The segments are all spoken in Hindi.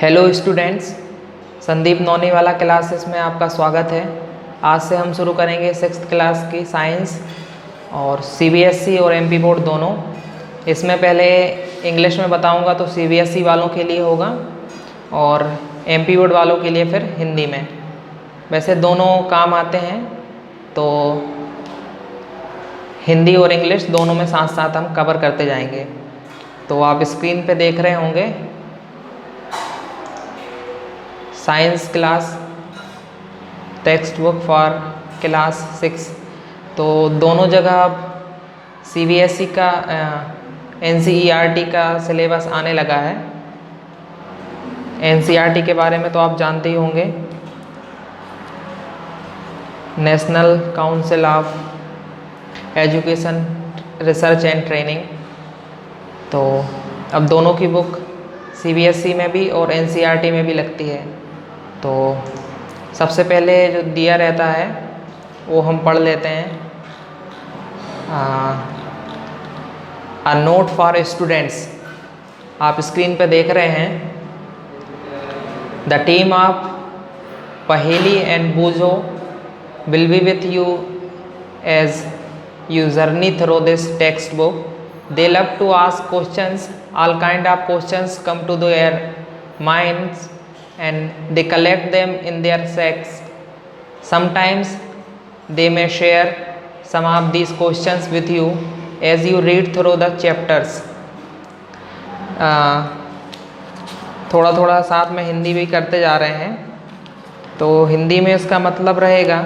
हेलो स्टूडेंट्स, संदीप नौनीवाला क्लासेस में आपका स्वागत है। आज से हम शुरू करेंगे 6th क्लास की साइंस और सीबीएसई और एमपी बोर्ड दोनों। इसमें पहले इंग्लिश में बताऊंगा तो सीबीएसई वालों के लिए होगा और एमपी बोर्ड वालों के लिए फिर हिंदी में। वैसे दोनों काम आते हैं तो हिंदी और इंग्लिश दोनों में साथ साथ हम कवर करते जाएंगे। तो आप स्क्रीन पे देख रहे होंगे science class text book for class 6। तो दोनों जगह अब सीबीएसई का एनसीईआरटी का सिलेबस आने लगा है। एनसीईआरटी के बारे में तो आप जानते ही होंगे, national council of education research and training. तो अब दोनों की बुक सीबीएसई में भी और एनसीईआरटी में भी लगती है। तो सबसे पहले जो दिया रहता है वो हम पढ़ लेते हैं। अ नोट फॉर स्टूडेंट्स, आप स्क्रीन पे देख रहे हैं। The team of Paheli and Boojho will be with you as you journey through this textbook. They love to ask questions. All kind of questions come to their minds and they collect them in their sacks. Sometimes they may share some of these questions with you as you read through the chapters. थोड़ा थोड़ा साथ में हिंदी भी करते जा रहे हैं। तो हिंदी में इसका मतलब रहेगा,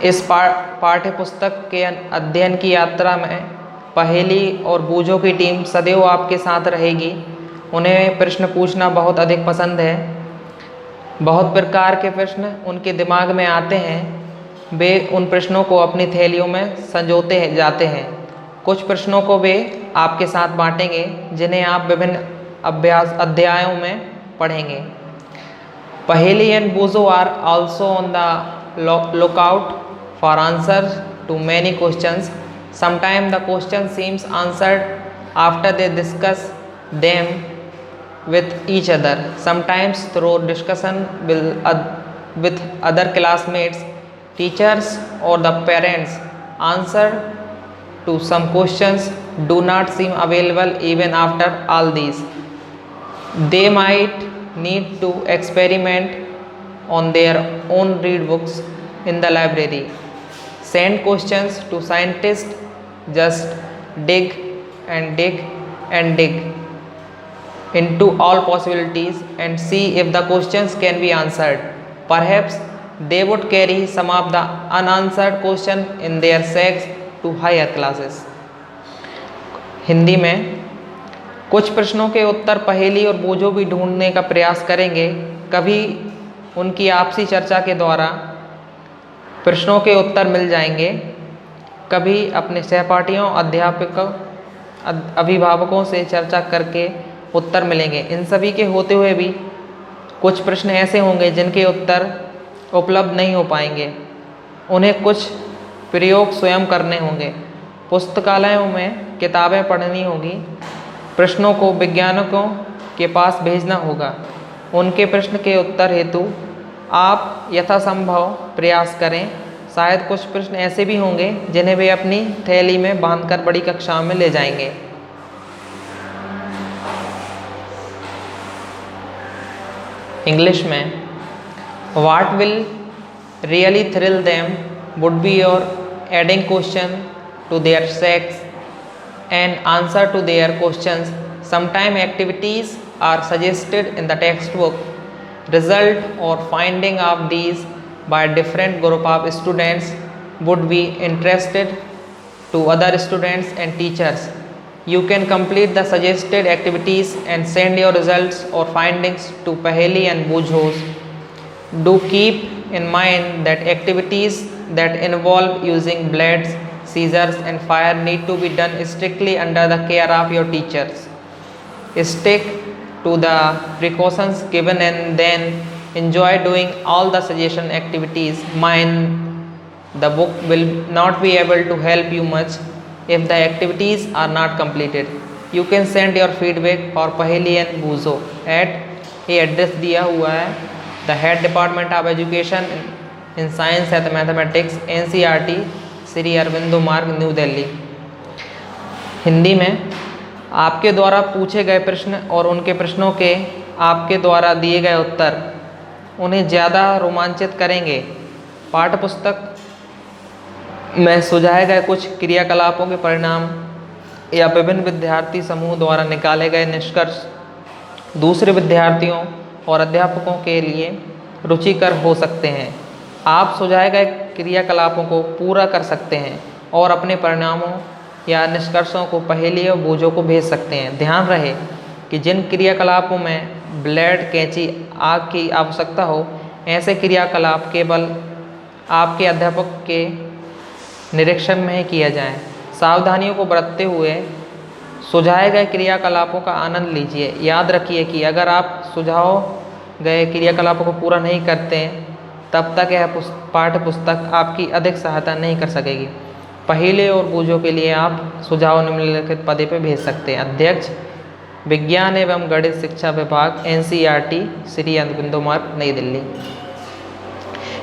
इस पाठ्य पुस्तक के अध्ययन की यात्रा में पहेली और बूझों की टीम सदैव आपके साथ रहेगी। उन्हें प्रश्न पूछना बहुत अधिक पसंद है। बहुत प्रकार के प्रश्न उनके दिमाग में आते हैं। वे उन प्रश्नों को अपनी थैलियों में संजोते जाते हैं। कुछ प्रश्नों को वे आपके साथ बांटेंगे जिन्हें आप विभिन्न अध्यायों में पढ़ेंगे। Paheli and Boojho are also on the lookout for answers to many questions. Sometimes the question seems answered after they discuss them with each other. Sometimes through discussion with other classmates, teachers or the parents. Answer to some questions do not seem available even after all these. They might need to experiment on their own, read books in the library, send questions to scientists, just dig and dig and dig into all possibilities and see if the questions can be answered. Perhaps they would carry some of the unanswered question in their sacks to higher classes. Hindi में कुछ प्रश्नों के उत्तर पहेली और बूझो भी ढूंढने का प्रयास करेंगे। कभी उनकी आपसी चर्चा के द्वारा प्रश्नों के उत्तर मिल जाएंगे, कभी अपने सहपाठियों, अध्यापकों, अभिभावकों से चर्चा करके उत्तर मिलेंगे। इन सभी के होते हुए भी कुछ प्रश्न ऐसे होंगे जिनके उत्तर उपलब्ध नहीं हो पाएंगे। उन्हें कुछ प्रयोग स्वयं करने होंगे। पुस्तकालयों में किताबें पढ़नी होगी। प्रश्नों को वैज्ञानिकों के पास भेजना होगा। उनके प्रश्न के उत्तर हेतु आप यथासंभव प्रयास करें। शायद कुछ प्रश्न ऐसे भी होंगे जिन्हें वे अपनी थैली में बांधकर बड़ी कक्षाओं में ले जाएंगे। इंग्लिश में what will really thrill them would be your adding question to their sacks and answer to their questions. Sometime activities are suggested in the textbook. Result or finding of these by different group of students would be interested to other students and teachers. You can complete the suggested activities and send your results or findings to Paheli and Bujhos. Do keep in mind that activities that involve using blades, scissors and fire need to be done strictly under the care of your teachers. Stick to the precautions given and then enjoy doing all the suggestion activities. Mind the book will not be able to help you much if the activities are not completed. You can send your feedback for पहेली एंड बूझो एट ये एड्रेस दिया हुआ है the head department of education in science and mathematics NCERT Shri Aurobindo मार्ग न्यू दिल्ली। हिंदी में आपके द्वारा पूछे गए प्रश्न और उनके प्रश्नों के आपके द्वारा दिए गए उत्तर उन्हें ज़्यादा रोमांचित करेंगे। पाठ्य पुस्तक में सुझाए गए कुछ क्रियाकलापों के परिणाम या विभिन्न विद्यार्थी समूह द्वारा निकाले गए निष्कर्ष दूसरे विद्यार्थियों और अध्यापकों के लिए रुचिकर हो सकते हैं। आप सुझाए गए क्रियाकलापों को पूरा कर सकते हैं और अपने परिणामों या निष्कर्षों को पहेली और बूझों को भेज सकते हैं। ध्यान रहे कि जिन क्रियाकलापों में ब्लेड, कैंची, आग की आवश्यकता हो, ऐसे क्रियाकलाप केवल आपके अध्यापक के निरीक्षण में ही किया जाए। सावधानियों को बरतते हुए सुझाए गए क्रियाकलापों का आनंद लीजिए। याद रखिए कि अगर आप सुझाव गए क्रियाकलापों को पूरा नहीं करते तब तक यह पाठ्य पुस्तक आपकी अधिक सहायता नहीं कर सकेगी। पहेली और बूझों के लिए आप सुझाव निम्नलिखित पते पर भेज सकते हैं। अध्यक्ष विज्ञान एवं गणित शिक्षा विभाग NCERT श्री अरविंदो मार्ग नई दिल्ली।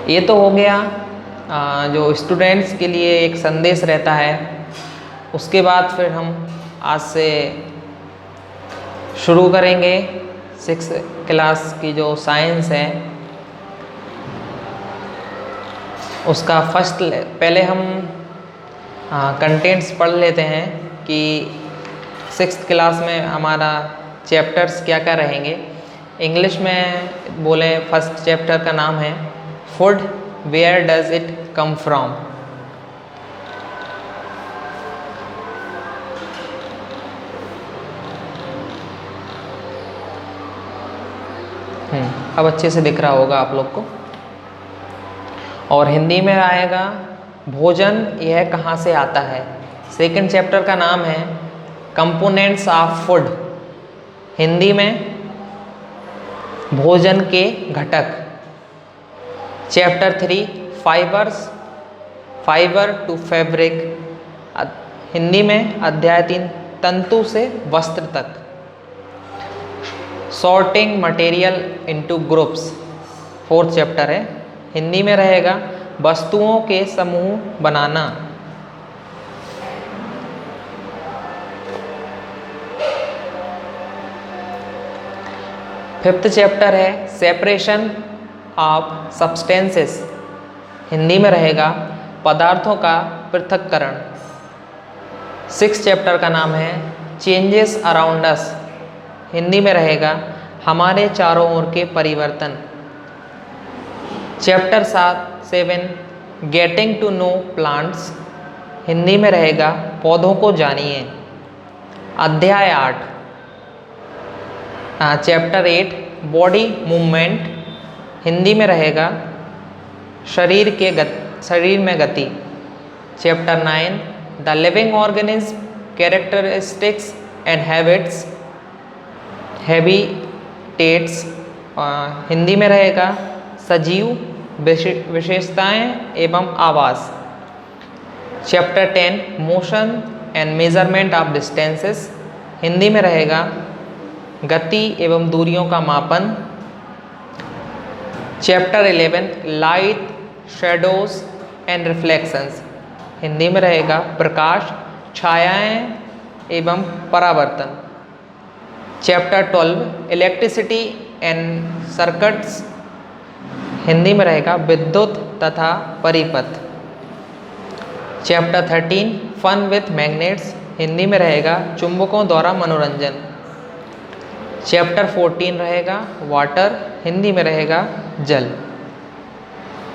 ये तो हो गया जो स्टूडेंट्स के लिए एक संदेश रहता है। उसके बाद फिर हम आज से शुरू करेंगे 6th क्लास की जो साइंस है उसका फर्स्ट। पहले हम कंटेंट्स पढ़ लेते हैं कि 6th क्लास में हमारा चैप्टर्स क्या क्या रहेंगे। इंग्लिश में बोले फर्स्ट चैप्टर का नाम है food, where does it come from. अब अच्छे से दिख रहा होगा आप लोग को। और हिंदी में आएगा भोजन यह कहाँ से आता है। सेकंड चैप्टर का नाम है कंपोनेंट्स ऑफ फूड। हिंदी में भोजन के घटक। Chapter 3 fibres, fibre to fabric. Hindi में अध्याय 3 तंतु से वस्त्र तक। Sorting material into groups 4th chapter है। हिंदी में रहेगा वस्तुओं के समूह बनाना। फिफ्थ चैप्टर है सेपरेशन ऑफ सब्सटेंसेस। हिंदी में रहेगा पदार्थों का पृथक्करण। 6th चैप्टर का नाम है चेंजेस अराउंड अस। हिंदी में रहेगा हमारे चारों ओर के परिवर्तन। Chapter 7 getting to know plants. Hindi में रहेगा पौधों को जानिए। अध्याय 8 चैप्टर 8 बॉडी मूवमेंट। हिंदी में रहेगा शरीर में गति। Chapter 9 the living organism characteristics and habits habitats. Hindi में रहेगा सजीव विशेषताएं एवं आवास। Chapter 10 motion and measurement of distances. Hindi में रहेगा गति एवं दूरियों का मापन। Chapter 11 light, shadows and reflections. Hindi में रहेगा प्रकाश, छायाएं एवं परावर्तन। Chapter 12 electricity and circuits. Hindi में रहेगा विद्युत तथा परिपथ। Chapter 13 fun with magnets. Hindi में रहेगा चुंबकों द्वारा मनोरंजन। चैप्टर 14 रहेगा वाटर। हिंदी में रहेगा जल।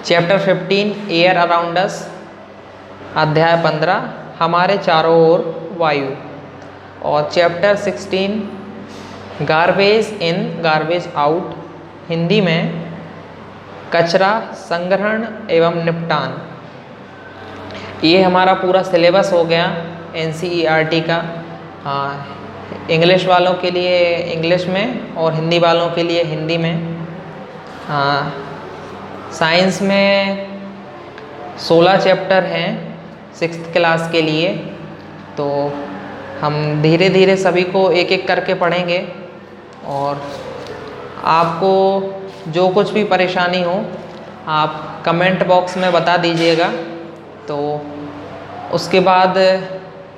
Chapter 15 air around us. अध्याय 15 हमारे चारों ओर वायु। और chapter 16 garbage in garbage out. Hindi में कचरा संग्रहण एवं निपटान। ये हमारा पूरा सिलेबस हो गया NCERT का। इंग्लिश वालों के लिए इंग्लिश में और हिंदी वालों के लिए हिंदी में। साइंस में 16 चैप्टर हैं 6th क्लास के लिए। तो हम धीरे धीरे सभी को एक एक करके पढ़ेंगे और आपको जो कुछ भी परेशानी हो आप कमेंट बॉक्स में बता दीजिएगा। तो उसके बाद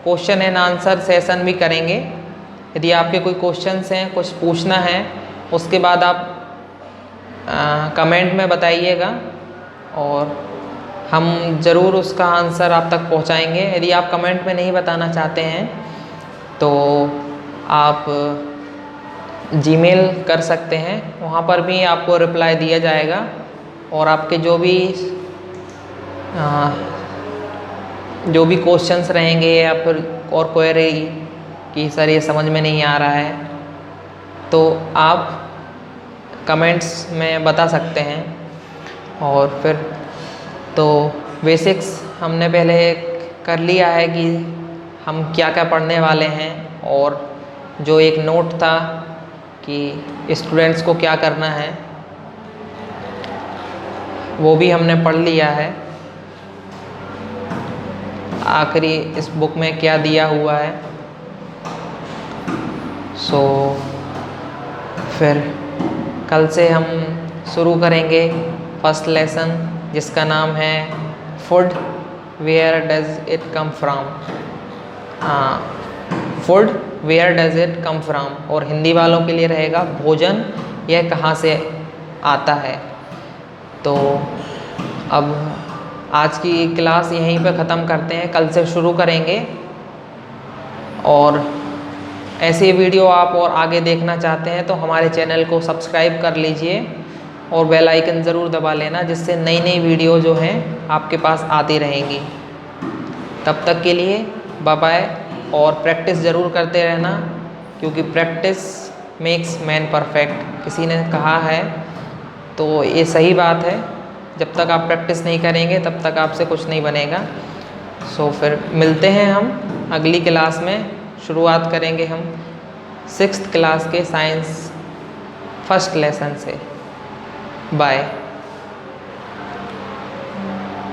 क्वेश्चन एंड आंसर सेशन भी करेंगे। यदि आपके कोई क्वेश्चंस हैं, कुछ पूछना है, उसके बाद आप कमेंट में बताइएगा और हम ज़रूर उसका आंसर आप तक पहुंचाएंगे। यदि आप कमेंट में नहीं बताना चाहते हैं तो आप जीमेल कर सकते हैं, वहाँ पर भी आपको रिप्लाई दिया जाएगा और आपके जो भी क्वेश्चंस रहेंगे या फिर और क्वेरी कि सर ये समझ में नहीं आ रहा है तो आप कमेंट्स में बता सकते हैं। और फिर तो बेसिक्स हमने पहले कर लिया है कि हम क्या क्या पढ़ने वाले हैं और जो एक नोट था कि स्टूडेंट्स को क्या करना है वो भी हमने पढ़ लिया है। आखिरी इस बुक में क्या दिया हुआ है। सो फिर कल से हम शुरू करेंगे फर्स्ट लेसन जिसका नाम है food, where does it come from. Food where does it come from और हिंदी वालों के लिए रहेगा भोजन यह कहाँ से आता है। तो अब आज की क्लास यहीं पे ख़त्म करते हैं, कल से शुरू करेंगे। और ऐसे वीडियो आप और आगे देखना चाहते हैं तो हमारे चैनल को सब्सक्राइब कर लीजिए और बेल आइकन ज़रूर दबा लेना, जिससे नई नई वीडियो जो हैं आपके पास आती रहेंगी। तब तक के लिए बाय बाय और प्रैक्टिस ज़रूर करते रहना, क्योंकि प्रैक्टिस मेक्स मैन परफेक्ट किसी ने कहा है तो ये सही बात है। जब तक आप प्रैक्टिस नहीं करेंगे तब तक आपसे कुछ नहीं बनेगा। सो फिर मिलते हैं हम अगली क्लास में। शुरुआत करेंगे हम 6th क्लास के साइंस फर्स्ट लेसन से। बाय।